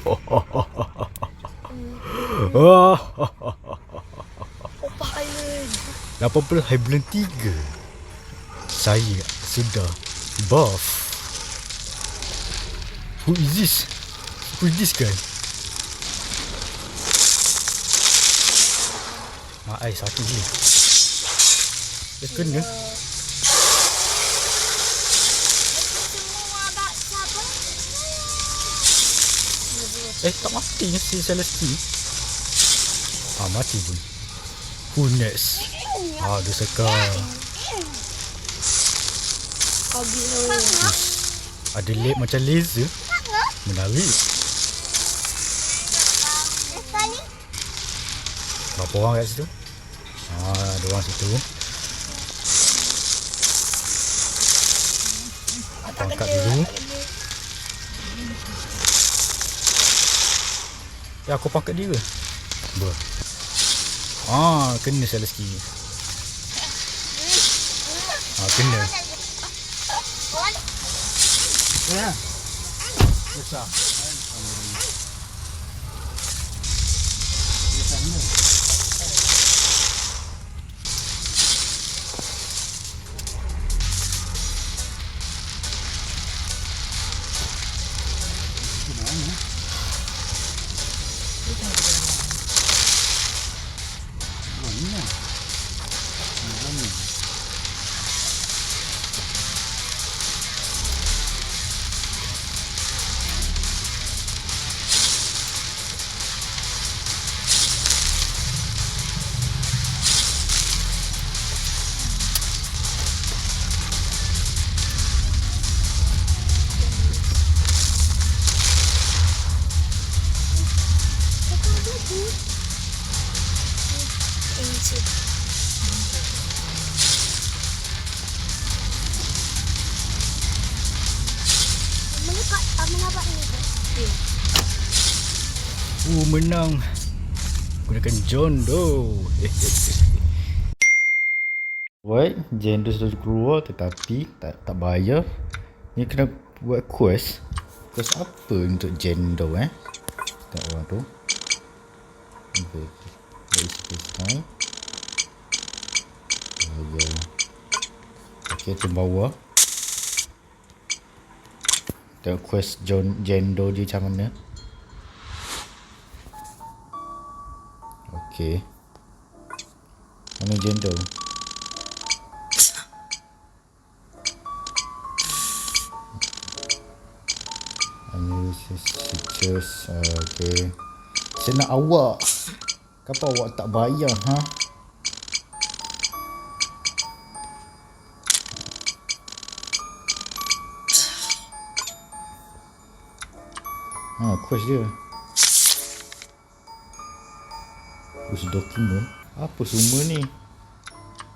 Opah Island 18 hari bulan 3. Saya sudah buff. Who is this? Who is this guy? Mak ai sakit ni. Dia kena. Tak mati si Celesti. Mati pun. Who next? Dia sekar. Ada led macam laser. Menarik. Berapa orang kat situ? Ada orang situ. Pangkat dulu. Aku pangkat dia ke? Kena Celesti. Kena. Ya. Besar. Menang. Gunakan John Doe. Right, John Doe sudah keluar tetapi tak bayar. Ni kena buat quest. Quest apa untuk John Doe Tak orang tu. Okay, tu bawah. Tengok quest John Doe dia macam mana. Okay. Mana John Doe? Analysis features. Okay. Saya nak awak. Kenapa awak tak bayar, quest dia. Quest dokumen. Apa semua ni?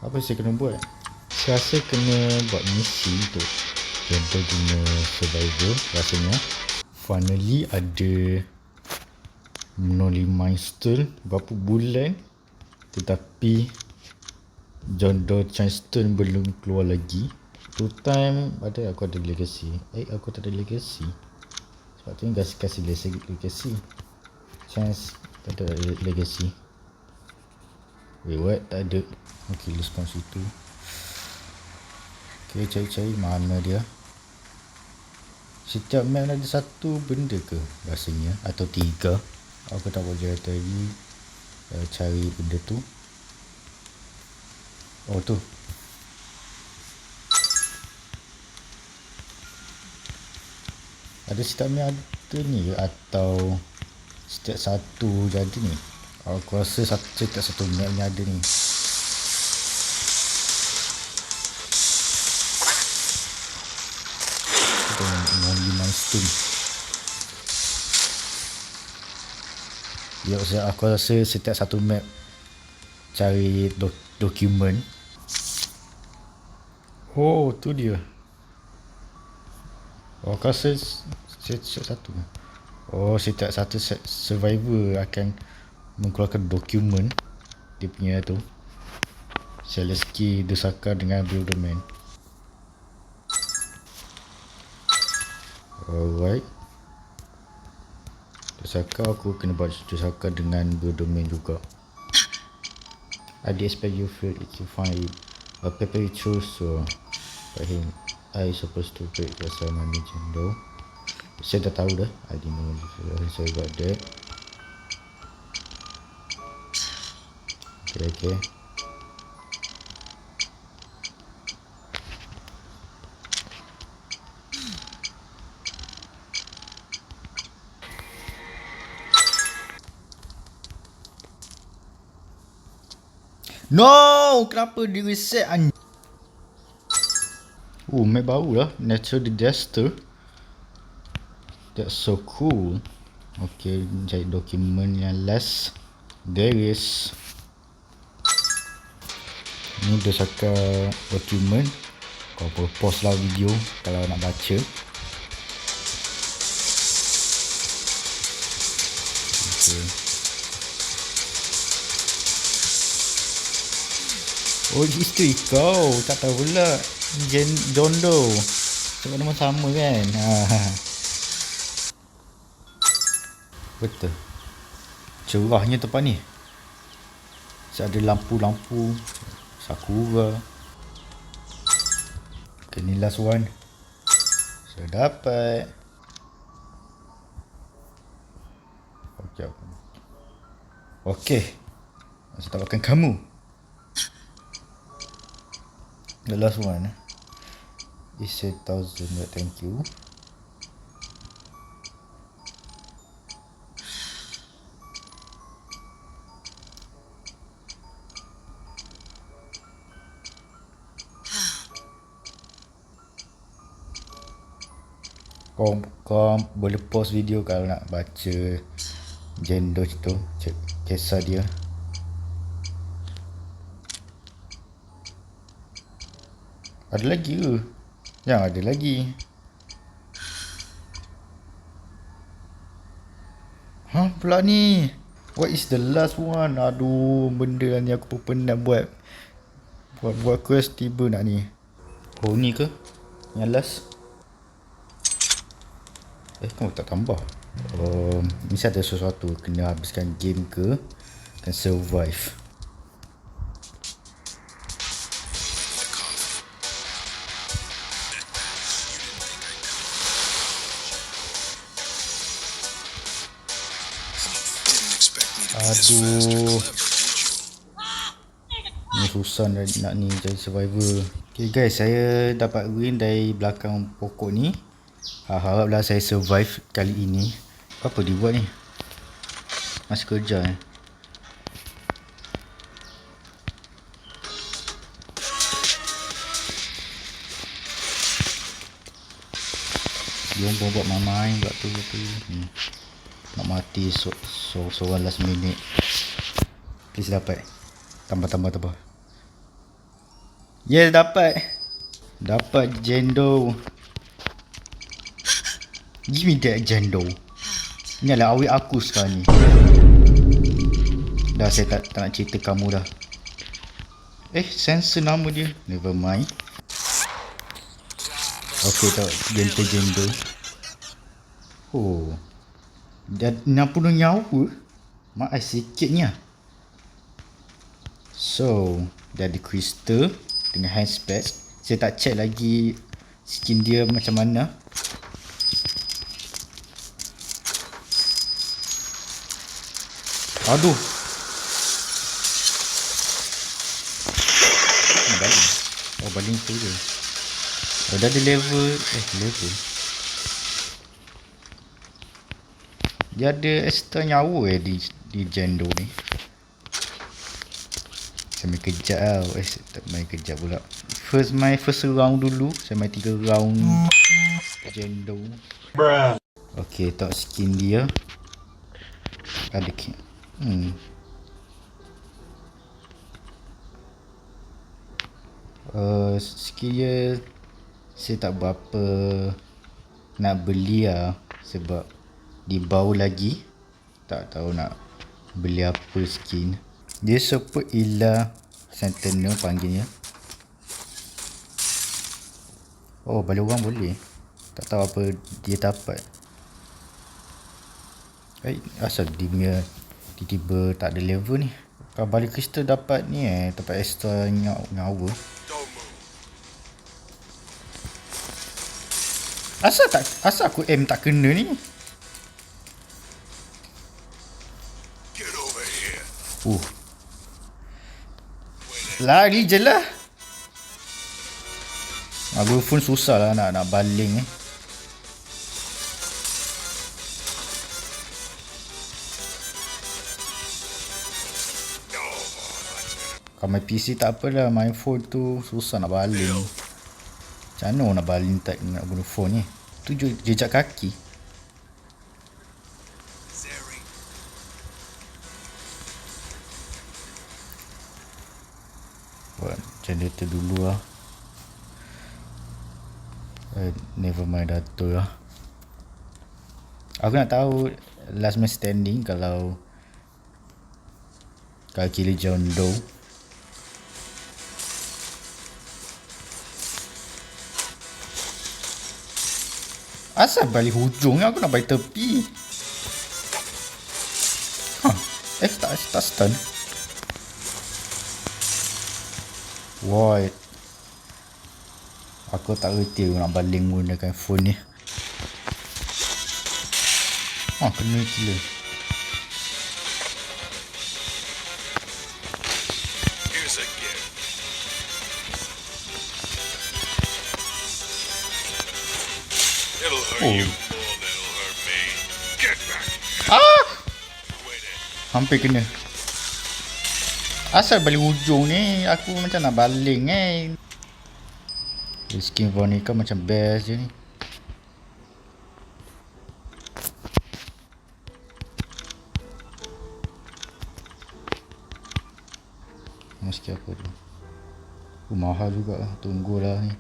Apa saya kena buat? Saya rasa kena buat misi untuk contoh guna survival rasanya. Finally ada menolong milestone berapa bulan, tetapi John Doe Chainstone belum keluar lagi. Tu time ada aku ada legacy. Aku tak ada legacy. Sebab tu kasih legacy. Chance tak ada legacy. What? Tak ada. Okay, response itu. Okay, cari-cari mana dia. Setiap map ada satu benda ke rasanya, atau 3. Aku tak boleh tadi cari benda tu. Tu. Ada setiap map ada ni ke, atau setiap satu jadi ni. Aku rasa setiap satu map ni ada ni. Milestone. Aku rasa setiap satu map cari dokumen. Tu dia. Aku rasa setiap satu. Setiap satu survivor akan mengeluarkan dokumen dia punya tu. Celesti Dusaka dengan Builderman. Alright. Saka aku kena buat Saka dengan berdomain juga. I did expect you feel it to find a paper you choose, so but him I supposed to break pasal my Jendo. Saya dah tahu dah. I didn't know so about that. Okay. No! Kenapa dia reset map baru lah. Natural Disaster. That's so cool. Okay, cari dokumen yang last. There is. Ni dia cakap dokumen. Kau boleh pause lah video kalau nak baca. Okay. Oh, isteri kau. Tak tahu pula. John Doe. Sebab nama sama kan. Betul. Cerahnya tempat ni. Ada lampu-lampu. Sakura. Okay, ni last one. Saya dapat. Okay. Saya tak makan kamu. The last one. Is 1,000, thank you. Kau boleh pause video kalau nak baca Jendo tu, kisah dia. Ada lagi ke? Yang ada lagi. Pula ni. What is the last one? Aduh, benda ni aku pun penat buat quest tiba nak ni. Oh, ni ke? Yang last? Kamu tak tambah. Mesti ada sesuatu. Kena habiskan game ke? Can survive. Aduh. Ni susah nak ni jadi survivor. Okay guys, saya dapat win dari belakang pokok ni. Haraplah saya survive kali ini. Apa dia buat ni? Masih kerja Dia buat mamai buat tu. Nak mati seorang last minute. Please dapat. Tambah. Yes, dapat Jendo. Give me that Jendo. Ni adalah awet aku sekarang ni. Dah, saya tak nak cerita kamu dah. Sensor nama dia. Never mind. Okay, tak Jendo. Oh, dah 60 nyawa. Maaf sikitnya. So, dah ada crystal dengan hand specs. Saya tak check lagi skin dia macam mana. Aduh. Baling tu dia. Dah ada level. Dia ada extra nyawa di Jendo ni. Saya main kejap lah. Tak main kejap pula. My first round dulu. Saya main 3 round Jendo. Okay, tak skin dia. Ada skill dia saya tak berapa nak beli lah. Sebab di bawah lagi. Tak tahu nak beli apa skin. Dia support Ila Sentinel panggilnya. Oh, balik orang boleh. Tak tahu apa dia dapat. Asal dia punya tiba-tiba tak ada level ni. Kalau balik kristal dapat ni dapat extra nyawa. Asal aku aim tak kena ni. Lari je lah. Aku pun susah lah nak baling Kalau main PC tak apalah, main phone tu susah nak baling. Macam mana nak baling tak nak guna phone ni? Tu jejak kaki. Buat generator dulu lah. Never mind dato lah. Aku nak tahu last man standing kalau killer John Doe. Asal balik hujung aku nak balik tepi. Tak stun. What? Aku tak reti aku nak baling menggunakan phone ni. Kena gila. Hampir kena. Asal balik hujung ni aku macam nak baling Skin Vonica macam best je ni. Meski apa tu mahal juga lah. Tunggulah ni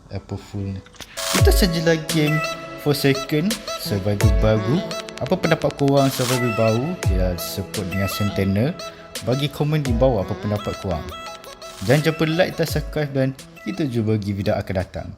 Apple full ni. Kita sajalah game Forsaken Survivor baru. Apa pendapat korang Survivor baru? Dia support dengan Sentinel. Bagi komen di bawah apa pendapat korang. Jangan lupa like dan subscribe dan kita jumpa lagi video akan datang.